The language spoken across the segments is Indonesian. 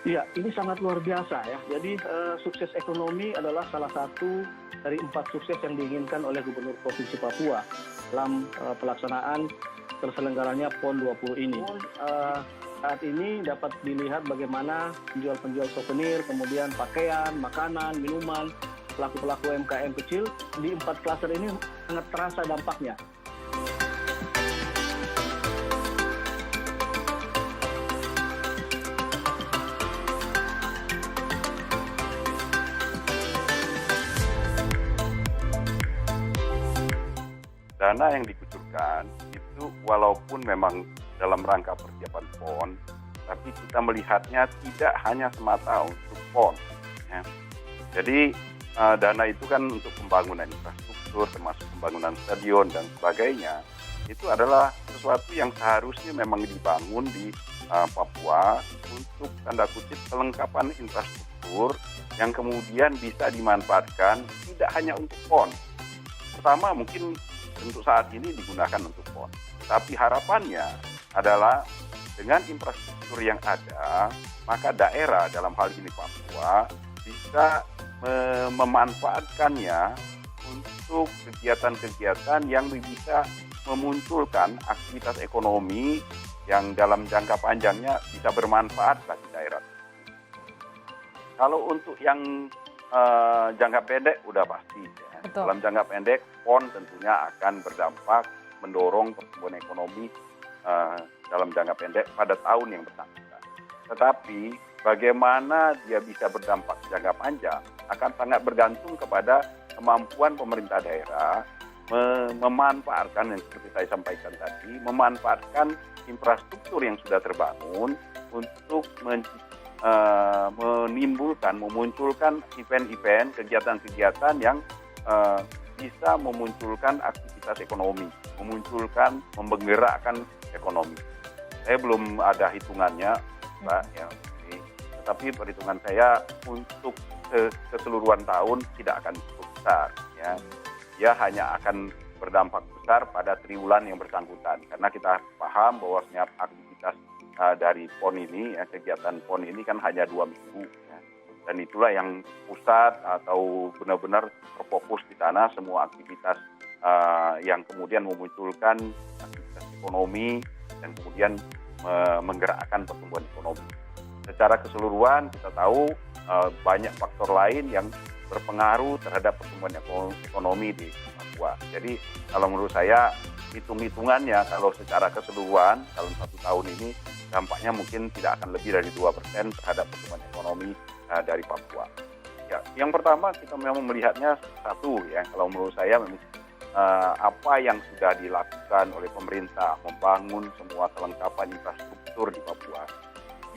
Iya, ini sangat luar biasa ya. Jadi sukses ekonomi adalah salah satu dari 4 sukses yang diinginkan oleh Gubernur Provinsi Papua dalam pelaksanaan terselenggaranya PON 20 ini. Saat ini dapat dilihat bagaimana penjual-penjual souvenir, kemudian pakaian, makanan, minuman, pelaku-pelaku UMKM kecil di 4 klaster ini sangat terasa dampaknya. Dana yang dikucurkan itu walaupun memang dalam rangka persiapan PON, tapi kita melihatnya tidak hanya semata untuk PON. Ya. Jadi dana itu kan untuk pembangunan infrastruktur, termasuk pembangunan stadion dan sebagainya, itu adalah sesuatu yang seharusnya memang dibangun di Papua untuk tanda kutip kelengkapan infrastruktur yang kemudian bisa dimanfaatkan tidak hanya untuk PON. Pertama mungkin untuk saat ini digunakan untuk PON. Tapi harapannya adalah dengan infrastruktur yang ada, maka daerah dalam hal ini Papua bisa memanfaatkannya untuk kegiatan-kegiatan yang bisa memunculkan aktivitas ekonomi yang dalam jangka panjangnya bisa bermanfaat bagi daerah. Kalau untuk yang jangka pendek udah pasti ya. Betul. Dalam jangka pendek PON tentunya akan berdampak mendorong pertumbuhan ekonomi dalam jangka pendek pada tahun yang bersangkutan. Tetapi bagaimana dia bisa berdampak jangka panjang akan sangat bergantung kepada kemampuan pemerintah daerah memanfaatkan yang seperti saya sampaikan tadi, memanfaatkan infrastruktur yang sudah terbangun untuk memunculkan event-event, kegiatan-kegiatan yang bisa memunculkan aktivitas ekonomi, menggerakkan ekonomi. Saya belum ada hitungannya, Mbak, ya. Tetapi perhitungan saya untuk keseluruhan tahun tidak akan cukup besar, ya. Dia hanya akan berdampak besar pada triwulan yang bersangkutan, karena kita paham bahwa setiap aktivitas dari PON ini, ya, kegiatan PON ini kan hanya 2 minggu. Ya. Dan itulah yang pusat atau benar-benar terfokus di sana semua aktivitas yang kemudian memunculkan aktivitas ekonomi dan kemudian menggerakkan pertumbuhan ekonomi. Secara keseluruhan kita tahu banyak faktor lain yang berpengaruh terhadap pertumbuhan ekonomi di Papua. Jadi kalau menurut saya hitung-hitungannya kalau secara keseluruhan dalam 1 tahun ini dampaknya mungkin tidak akan lebih dari 2% terhadap pertumbuhan ekonomi dari Papua. Ya, yang pertama kita memang melihatnya satu ya, kalau menurut saya apa yang sudah dilakukan oleh pemerintah membangun semua kelengkapan infrastruktur di Papua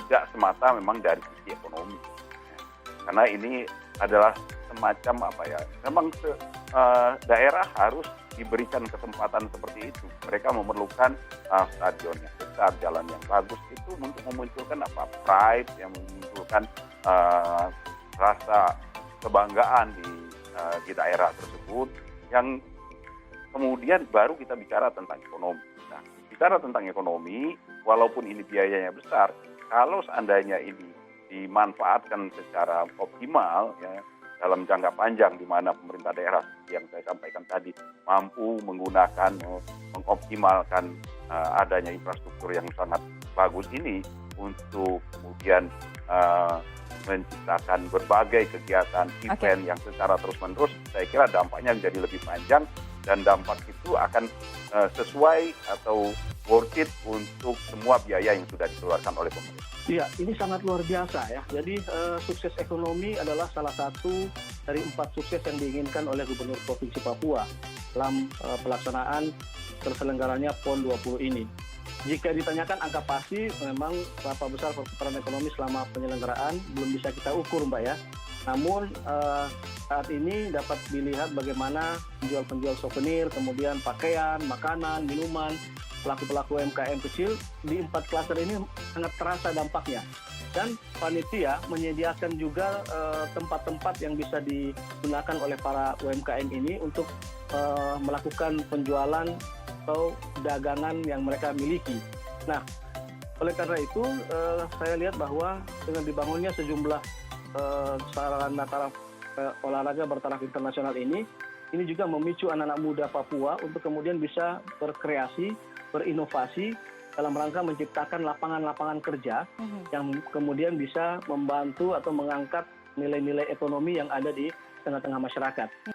tidak semata memang dari sisi ekonomi. Ya. Karena ini adalah semacam apa ya, memang daerah harus diberikan kesempatan seperti itu. Mereka memerlukan stadion yang besar, jalan yang bagus itu untuk memunculkan pride, yang memunculkan rasa kebanggaan di daerah tersebut, yang kemudian baru kita bicara tentang ekonomi. Nah, bicara tentang ekonomi, walaupun ini biayanya besar, kalau seandainya ini dimanfaatkan secara optimal, ya, dalam jangka panjang di mana pemerintah daerah yang saya sampaikan tadi mampu mengoptimalkan adanya infrastruktur yang sangat bagus ini untuk kemudian menciptakan berbagai kegiatan event yang secara terus-menerus, saya kira dampaknya menjadi lebih panjang dan dampak itu akan sesuai atau worth it untuk semua biaya yang sudah dikeluarkan oleh pemerintah. Iya, ini sangat luar biasa ya. Jadi sukses ekonomi adalah salah satu dari 4 sukses yang diinginkan oleh Gubernur Provinsi Papua dalam pelaksanaan terselenggaranya PON 20 ini. Jika ditanyakan angka pasti, memang berapa besar perputaran ekonomi selama penyelenggaraan belum bisa kita ukur, Mbak ya. Namun saat ini dapat dilihat bagaimana penjual-penjual souvenir, kemudian pakaian, makanan, minuman, pelaku-pelaku UMKM kecil di 4 klaster ini sangat terasa dampaknya. Dan panitia menyediakan juga tempat-tempat yang bisa digunakan oleh para UMKM ini untuk melakukan penjualan atau dagangan yang mereka miliki. Nah, Oleh karena itu, saya lihat bahwa dengan dibangunnya sejumlah sarana olahraga bertaraf internasional ini juga memicu anak-anak muda Papua untuk kemudian bisa berkreasi, berinovasi dalam rangka menciptakan lapangan-lapangan kerja yang kemudian bisa membantu atau mengangkat nilai-nilai ekonomi yang ada di tengah-tengah masyarakat.